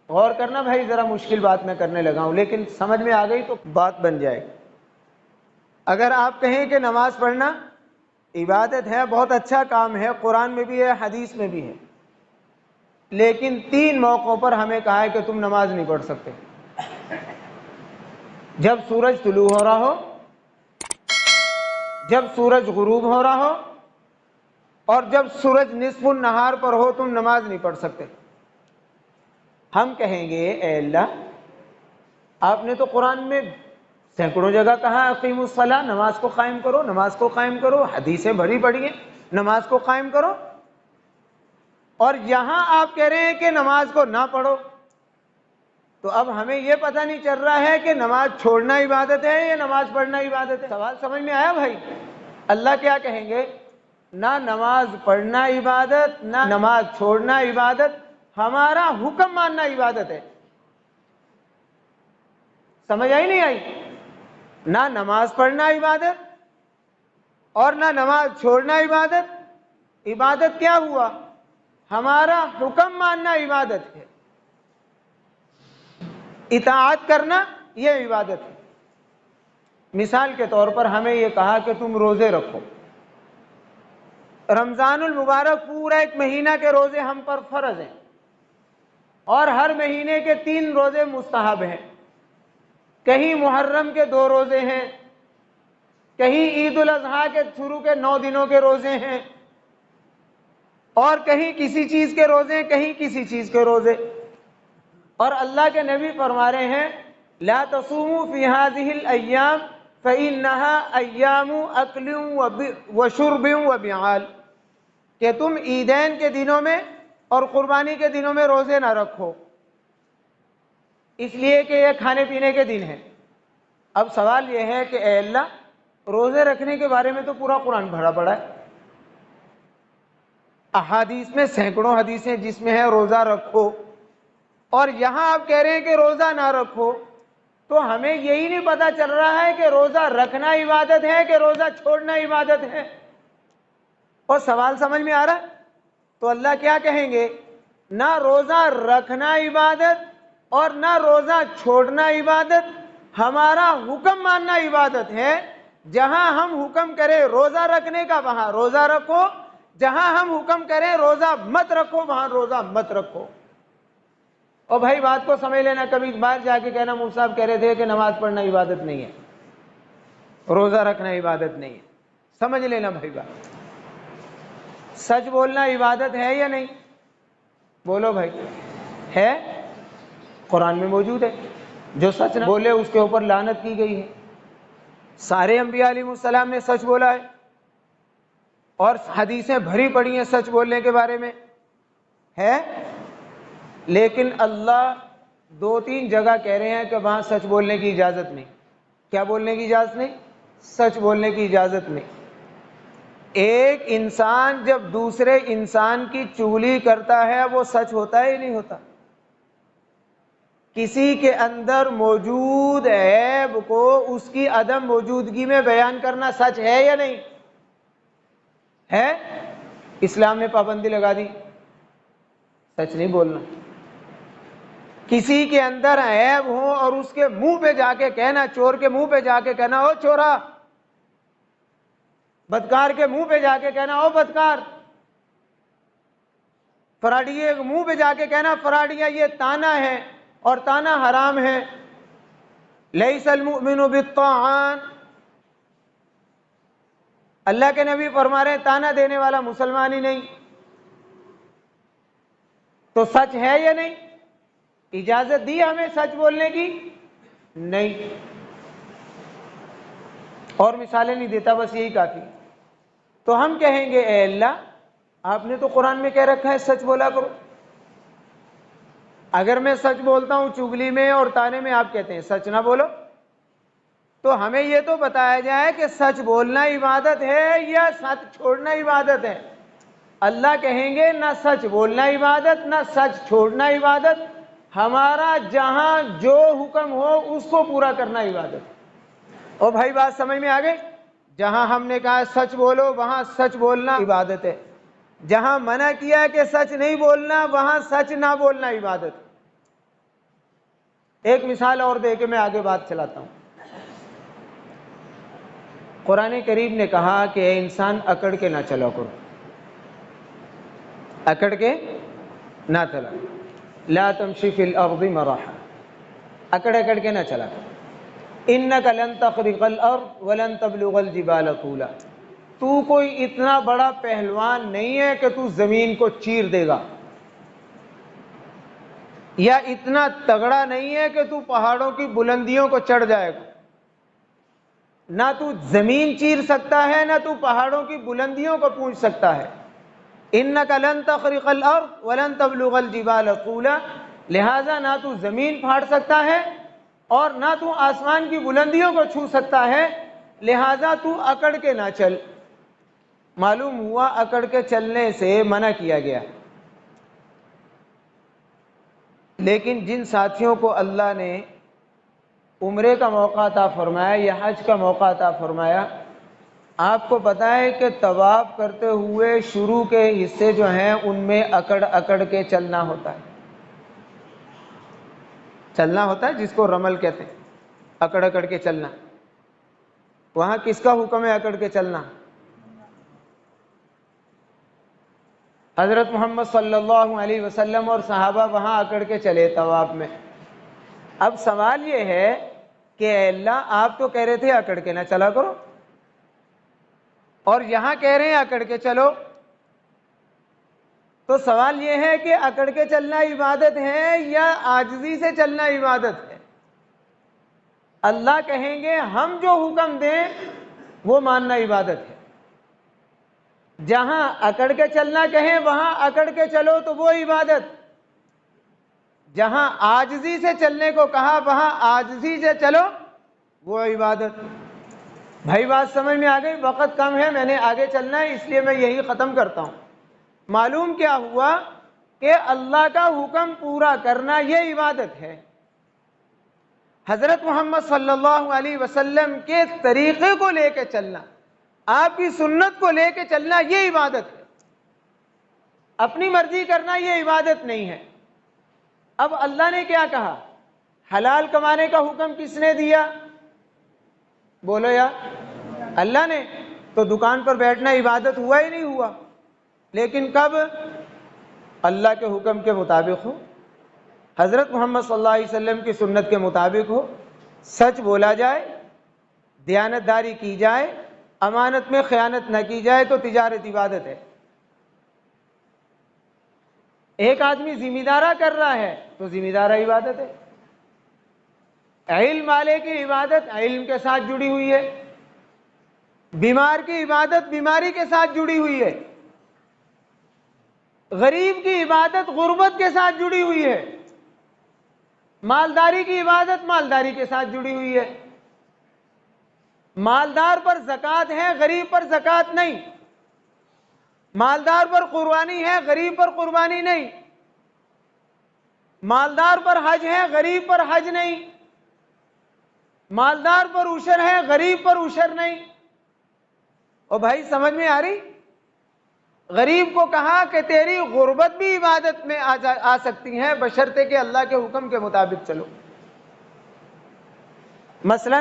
غور کرنا بھائی، ذرا مشکل بات میں کرنے لگا ہوں لیکن سمجھ میں آ گئی تو بات بن جائے گی۔ اگر آپ کہیں کہ نماز پڑھنا عبادت ہے، بہت اچھا کام ہے، قرآن میں بھی ہے، حدیث میں بھی ہے، لیکن 3 موقعوں پر ہمیں کہا ہے کہ تم نماز نہیں پڑھ سکتے۔ جب سورج طلوع ہو رہا ہو، جب سورج غروب ہو رہا ہو، اور جب سورج نصف النہار پر ہو تم نماز نہیں پڑھ سکتے۔ ہم کہیں گے اے اللہ، آپ نے تو قرآن میں سینکڑوں جگہ کہا اقیموا الصلاۃ، نماز کو قائم کرو، نماز کو قائم کرو، حدیثیں بڑی بڑی ہیں، نماز کو قائم کرو، اور یہاں آپ کہہ رہے ہیں کہ نماز کو نہ پڑھو۔ تو اب ہمیں یہ پتہ نہیں چل رہا ہے کہ نماز چھوڑنا عبادت ہے یا نماز پڑھنا عبادت ہے۔ سوال سمجھ میں آیا بھائی؟ اللہ کیا کہیں گے؟ نہ نماز پڑھنا عبادت، نہ نماز چھوڑنا عبادت، ہمارا حکم ماننا عبادت ہے۔ سمجھ آئی نہیں آئی؟ نہ نماز پڑھنا عبادت اور نہ نماز چھوڑنا عبادت۔ عبادت کیا ہوا؟ ہمارا حکم ماننا عبادت ہے، اطاعت کرنا یہ عبادت ہے۔ مثال کے طور پر ہمیں یہ کہا کہ تم روزے رکھو، رمضان المبارک پورا 1 مہینہ کے روزے ہم پر فرض ہیں، اور ہر مہینے کے 3 روزے مستحب ہیں۔ کہیں محرم کے 2 روزے ہیں، کہیں عید الاضحیٰ کے شروع کے 9 دنوں کے روزے ہیں، اور کہیں کسی چیز کے روزے، کہیں کسی چیز کے روزے۔ اور اللہ کے نبی فرما رہے ہیں لا تصوموا فی هذه الايام فانها ایام اکل وشرب وبعال، کہ تم عیدین کے دنوں میں اور قربانی کے دنوں میں روزے نہ رکھو، اس لیے کہ یہ کھانے پینے کے دن ہیں۔ اب سوال یہ ہے کہ اے اللہ، روزے رکھنے کے بارے میں تو پورا قرآن بھرا پڑا ہے، احادیث میں سینکڑوں حدیثیں جس میں ہے روزہ رکھو، اور یہاں آپ کہہ رہے ہیں کہ روزہ نہ رکھو، تو ہمیں یہی نہیں پتہ چل رہا ہے کہ روزہ رکھنا عبادت ہے کہ روزہ چھوڑنا عبادت ہے۔ اور سوال سمجھ میں آ رہا ہے؟ تو اللہ کیا کہیں گے؟ نہ روزہ رکھنا عبادت اور نہ روزہ چھوڑنا عبادت، ہمارا حکم ماننا عبادت ہے۔ جہاں ہم حکم کریں روزہ رکھنے کا وہاں روزہ رکھو، جہاں ہم حکم کریں روزہ مت رکھو وہاں روزہ مت رکھو۔ اور بھائی بات کو سمجھ لینا، کبھی باہر جا کے کہنا مفتی صاحب کہہ رہے تھے کہ نماز پڑھنا عبادت نہیں ہے، روزہ رکھنا عبادت نہیں ہے۔ سمجھ لینا بھائی بات، سچ بولنا عبادت ہے یا نہیں؟ بولو بھائی، ہے؟ قرآن میں موجود ہے، جو سچ نہ بولے اس کے اوپر لعنت کی گئی ہے۔ سارے انبیاء علیہ السلام نے سچ بولا ہے، اور حدیثیں بھری پڑی ہیں سچ بولنے کے بارے میں، ہے؟ لیکن اللہ 2-3 جگہ کہہ رہے ہیں کہ وہاں سچ بولنے کی اجازت نہیں۔ کیا بولنے کی اجازت نہیں؟ سچ بولنے کی اجازت نہیں۔ ایک انسان جب دوسرے انسان کی چغلی کرتا ہے وہ سچ ہوتا ہے یا نہیں ہوتا؟ کسی کے اندر موجود عیب کو اس کی عدم موجودگی میں بیان کرنا سچ ہے یا نہیں ہے؟ اسلام نے پابندی لگا دی، سچ نہیں بولنا۔ کسی کے اندر عیب ہو اور اس کے منہ پہ جا کے کہنا، چور کے منہ پہ جا کے کہنا او چورا، بدکار کے منہ پہ جا کے کہنا او بدکار، فراڈیے کے منہ پہ جا کے کہنا فراڈیا، یہ تانا ہے اور تانا حرام ہے۔ لیس المؤمن بالطاعان، اللہ کے نبی فرما رہے ہیں تانا دینے والا مسلمان ہی نہیں۔ تو سچ ہے یا نہیں؟ اجازت دی ہمیں سچ بولنے کی؟ نہیں۔ اور مثالیں نہیں دیتا، بس یہی کافی۔ تو ہم کہیں گے اے اللہ، آپ نے تو قرآن میں کہہ رکھا ہے سچ بولا کرو۔ اگر میں سچ بولتا ہوں چگلی میں اور تانے میں، آپ کہتے ہیں سچ نہ بولو، تو ہمیں یہ تو بتایا جائے کہ سچ بولنا عبادت ہے یا سچ چھوڑنا عبادت ہے۔ اللہ کہیں گے نہ سچ بولنا عبادت نہ سچ چھوڑنا عبادت، ہمارا جہاں جو حکم ہو اس کو پورا کرنا عبادت۔ اور بھائی بات سمجھ میں آ گئی؟ جہاں ہم نے کہا سچ بولو وہاں سچ بولنا عبادت ہے، جہاں منع کیا کہ سچ نہیں بولنا وہاں سچ نہ بولنا عبادت ہے۔ ایک مثال اور دے کے میں آگے بات چلاتا ہوں۔ قرآن کریم نے کہا کہ اے انسان اکڑ کے نہ چلا کرو، اکڑ کے نہ چلا، لا تمشی فی الارض مرحا، اکڑ اکڑ کے نہ چلا، انک لن تخرق الارض ولن تبلغ الجبال طولا، تو کوئی اتنا بڑا پہلوان نہیں ہے کہ تو زمین کو چیر دے گا، یا اتنا تگڑا نہیں ہے کہ تو پہاڑوں کی بلندیوں کو چڑھ جائے گا، نہ تو زمین چیر سکتا ہے نہ تو پہاڑوں کی بلندیوں کو پہنچ سکتا ہے۔ انک لن تخرق الارض ولن تبلغ الجبال طولا، لہذا نہ تو زمین پھاڑ سکتا ہے اور نہ تو آسمان کی بلندیوں کو چھو سکتا ہے، لہذا تو اکڑ کے نہ چل۔ معلوم ہوا اکڑ کے چلنے سے منع کیا گیا۔ لیکن جن ساتھیوں کو اللہ نے عمرے کا موقع عطا فرمایا یا حج کا موقع عطا فرمایا، آپ کو پتہ ہے کہ طواف کرتے ہوئے شروع کے حصے جو ہیں ان میں اکڑ اکڑ کے چلنا ہوتا ہے، چلنا ہوتا ہے جس کو رمل کہتے ہیں، اکڑ اکڑ کے چلنا۔ وہاں کس کا حکم ہے اکڑ کے چلنا؟ حضرت محمد صلی اللہ علیہ وسلم اور صحابہ وہاں اکڑ کے چلے طواف میں۔ اب سوال یہ ہے کہ اے اللہ آپ تو کہہ رہے تھے اکڑ کے نہ چلا کرو، اور یہاں کہہ رہے ہیں اکڑ کے چلو، تو سوال یہ ہے کہ اکڑ کے چلنا عبادت ہے یا عاجزی سے چلنا عبادت ہے؟ اللہ کہیں گے ہم جو حکم دیں وہ ماننا عبادت ہے۔ جہاں اکڑ کے چلنا کہیں وہاں اکڑ کے چلو تو وہ عبادت، جہاں عاجزی سے چلنے کو کہا وہاں عاجزی سے چلو وہ عبادت۔ بھائی بات سمجھ میں آ گئی؟ وقت کم ہے، میں نے آگے چلنا ہے اس لیے میں یہی ختم کرتا ہوں۔ معلوم کیا ہوا کہ اللہ کا حکم پورا کرنا یہ عبادت ہے۔ حضرت محمد صلی اللہ علیہ وسلم کے طریقے کو لے کے چلنا، آپ کی سنت کو لے کے چلنا یہ عبادت ہے۔ اپنی مرضی کرنا یہ عبادت نہیں ہے۔ اب اللہ نے کیا کہا؟ حلال کمانے کا حکم کس نے دیا؟ بولو یا اللہ نے؟ تو دکان پر بیٹھنا عبادت ہوا ہی نہیں ہوا، لیکن کب؟ اللہ کے حکم کے مطابق ہو، حضرت محمد صلی اللہ علیہ وسلم کی سنت کے مطابق ہو، سچ بولا جائے، دیانت داری کی جائے، امانت میں خیانت نہ کی جائے تو تجارت عبادت ہے۔ ایک آدمی ذمہ دارہ کر رہا ہے تو ذمہ دارہ عبادت ہے۔ علم والے کی عبادت علم کے ساتھ جڑی ہوئی ہے، بیمار کی عبادت بیماری کے ساتھ جڑی ہوئی ہے، غریب کی عبادت غربت کے ساتھ جڑی ہوئی ہے، مالداری کی عبادت مالداری کے ساتھ جڑی ہوئی ہے۔ مالدار پر زکوٰۃ ہے، غریب پر زکوٰۃ نہیں، مالدار پر قربانی ہے، غریب پر قربانی نہیں، مالدار پر حج ہے، غریب پر حج نہیں، مالدار پر عشر ہے، غریب پر عشر نہیں۔ اور بھائی سمجھ میں آ رہی؟ غریب کو کہا کہ تیری غربت بھی عبادت میں آ سکتی ہے بشرطے کہ اللہ کے حکم کے مطابق چلو۔ مثلا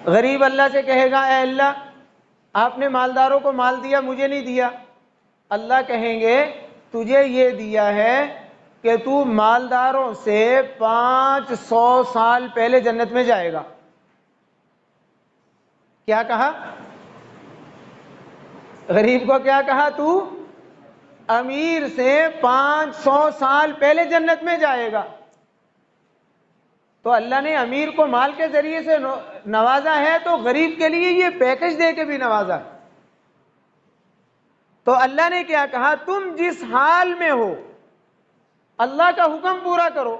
غریب اللہ سے کہے گا اے اللہ آپ نے مالداروں کو مال دیا مجھے نہیں دیا، اللہ کہیں گے تجھے یہ دیا ہے کہ تو مالداروں سے 500 سال پہلے جنت میں جائے گا۔ کیا کہا؟ غریب کو کیا کہا؟ تو امیر سے 500 سال پہلے جنت میں جائے گا۔ تو اللہ نے امیر کو مال کے ذریعے سے نوازا ہے تو غریب کے لیے یہ پیکج دے کے بھی نوازا ہے۔ تو اللہ نے کیا کہا؟ تم جس حال میں ہو اللہ کا حکم پورا کرو،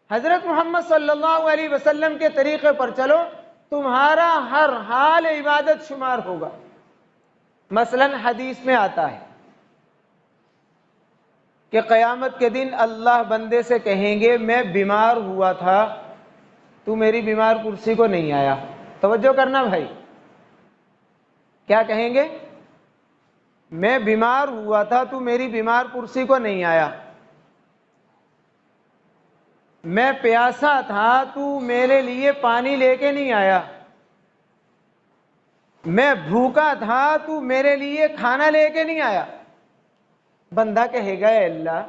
حضرت محمد صلی اللہ علیہ وسلم کے طریقے پر چلو، تمہارا ہر حال عبادت شمار ہوگا۔ مثلا حدیث میں آتا ہے کہ قیامت کے دن اللہ بندے سے کہیں گے میں بیمار ہوا تھا تو میری بیمار کرسی کو نہیں آیا۔ توجہ کرنا بھائی، کیا کہیں گے؟ میں بیمار ہوا تھا تو میری بیمار پرسی کو نہیں آیا، میں پیاسا تھا تو میرے لیے پانی لے کے نہیں آیا، میں بھوکا تھا تو میرے لیے کھانا لے کے نہیں آیا۔ بندہ کہے گا اے اللہ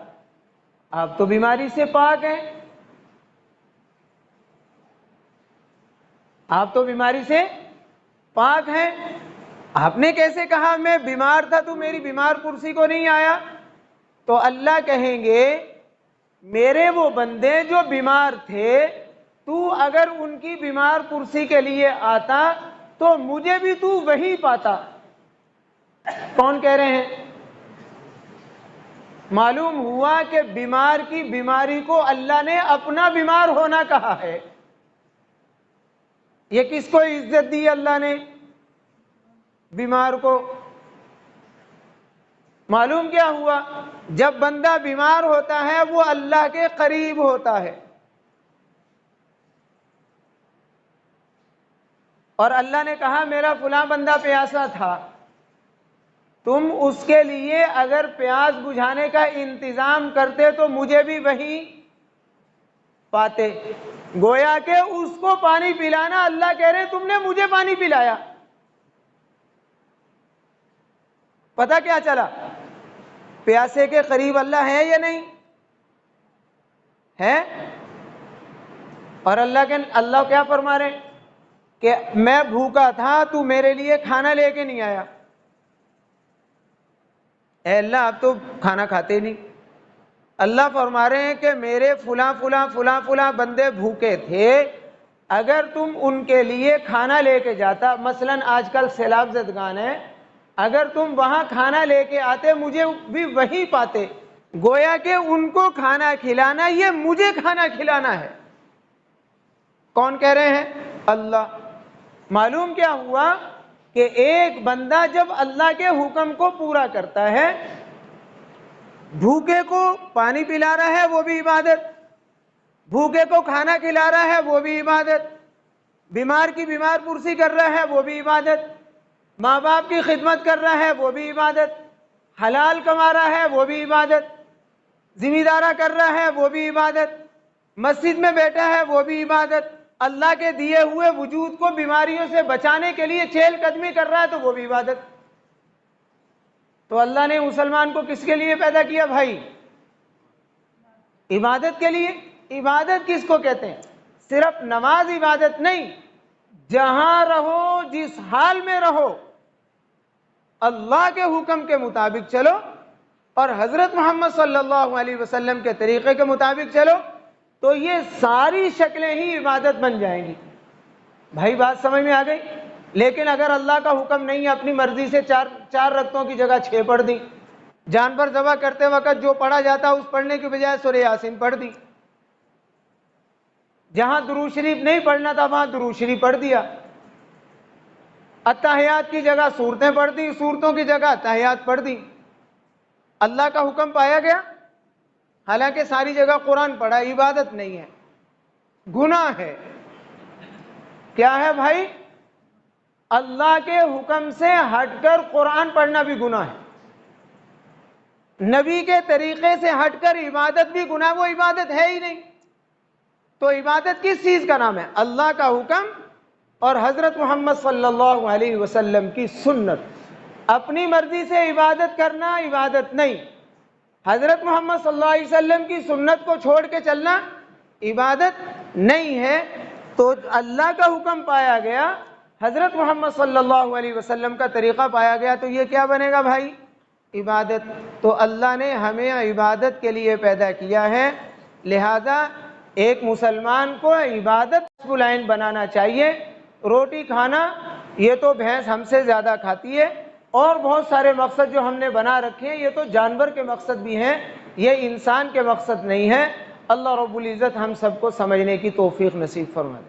آپ تو بیماری سے پاک ہیں، آپ تو بیماری سے پاک ہیں، آپ نے کیسے کہا میں بیمار تھا تو میری بیمار پرسی کو نہیں آیا؟ تو اللہ کہیں گے میرے وہ بندے جو بیمار تھے تو اگر ان کی بیمار پرسی کے لیے آتا تو مجھے بھی تو وہی پاتا۔ کون کہہ رہے ہیں؟ معلوم ہوا کہ بیمار کی بیماری کو اللہ نے اپنا بیمار ہونا کہا ہے۔ یہ کس کو عزت دی اللہ نے؟ بیمار کو۔ معلوم کیا ہوا؟ جب بندہ بیمار ہوتا ہے وہ اللہ کے قریب ہوتا ہے، اور اللہ نے کہا میرا فلاں بندہ پیاسا تھا، تم اس کے لیے اگر پیاس بجھانے کا انتظام کرتے تو مجھے بھی وہی پاتے۔ گویا کہ اس کو پانی پلانا، اللہ کہہ رہے تم نے مجھے پانی پلایا۔ پتہ کیا چلا؟ پیاسے کے قریب اللہ ہے یا نہیں ہے؟ اور اللہ کیا فرما رہے کہ میں بھوکا تھا تو میرے لیے کھانا لے کے نہیں آیا۔ اے اللہ آپ تو کھانا کھاتے نہیں۔ اللہ فرما رہے ہیں کہ میرے فلاں فلاں فلاں فلاں بندے بھوکے تھے، اگر تم ان کے لیے کھانا لے کے جاتا، مثلا آج کل سیلاب زدگان ہے، اگر تم وہاں کھانا لے کے آتے مجھے بھی وہی پاتے۔ گویا کہ ان کو کھانا کھلانا یہ مجھے کھانا کھلانا ہے۔ کون کہہ رہے ہیں؟ اللہ۔ معلوم کیا ہوا کہ ایک بندہ جب اللہ کے حکم کو پورا کرتا ہے، بھوکے کو پانی پلا رہا ہے وہ بھی عبادت، بھوکے کو کھانا کھلا رہا ہے وہ بھی عبادت، بیمار کی بیمار پرسی کر رہا ہے وہ بھی عبادت، ماں باپ کی خدمت کر رہا ہے وہ بھی عبادت، حلال کما رہا ہے وہ بھی عبادت، ذمہ دارہ کر رہا ہے وہ بھی عبادت، مسجد میں بیٹھا ہے وہ بھی عبادت، اللہ کے دیے ہوئے وجود کو بیماریوں سے بچانے کے لیے چہل قدمی کر رہا ہے تو وہ بھی عبادت۔ تو اللہ نے مسلمان کو کس کے لیے پیدا کیا بھائی؟ عبادت کے لیے۔ عبادت کس کو کہتے ہیں؟ صرف نماز عبادت نہیں، جہاں رہو جس حال میں رہو اللہ کے حکم کے مطابق چلو اور حضرت محمد صلی اللہ علیہ وسلم کے طریقے کے مطابق چلو تو یہ ساری شکلیں ہی عبادت بن جائیں گی۔ بھائی بات سمجھ میں آ گئی؟ لیکن اگر اللہ کا حکم نہیں، اپنی مرضی سے چار رکعتوں کی جگہ 6 پڑھ دی، جانور ذبح کرتے وقت جو پڑھا جاتا اس پڑھنے کی بجائے سورہ یاسین پڑھ دی، جہاں درود شریف نہیں پڑھنا تھا وہاں درود شریف پڑھ دیا، اتحیات کی جگہ سورتیں پڑھ دی، سورتوں کی جگہ اتحیات پڑھ دی۔ اللہ کا حکم پایا گیا، حالانکہ ساری جگہ قرآن پڑھا، عبادت نہیں ہے، گناہ ہے۔ کیا ہے بھائی؟ اللہ کے حکم سے ہٹ کر قرآن پڑھنا بھی گناہ ہے، نبی کے طریقے سے ہٹ کر عبادت بھی گناہ، وہ عبادت ہے ہی نہیں۔ تو عبادت کس چیز کا نام ہے؟ اللہ کا حکم اور حضرت محمد صلی اللہ علیہ وسلم کی سنت۔ اپنی مرضی سے عبادت کرنا عبادت نہیں، حضرت محمد صلی اللہ علیہ وسلم کی سنت کو چھوڑ کے چلنا عبادت نہیں ہے۔ تو اللہ کا حکم پایا گیا، حضرت محمد صلی اللہ علیہ وسلم کا طریقہ پایا گیا، تو یہ کیا بنے گا بھائی؟ عبادت۔ تو اللہ نے ہمیں عبادت کے لیے پیدا کیا ہے، لہذا ایک مسلمان کو عبادت لائن بنانا چاہیے۔ روٹی کھانا یہ تو بھینس ہم سے زیادہ کھاتی ہے، اور بہت سارے مقصد جو ہم نے بنا رکھے ہیں یہ تو جانور کے مقصد بھی ہیں، یہ انسان کے مقصد نہیں ہے۔ اللہ رب العزت ہم سب کو سمجھنے کی توفیق نصیب فرمائے۔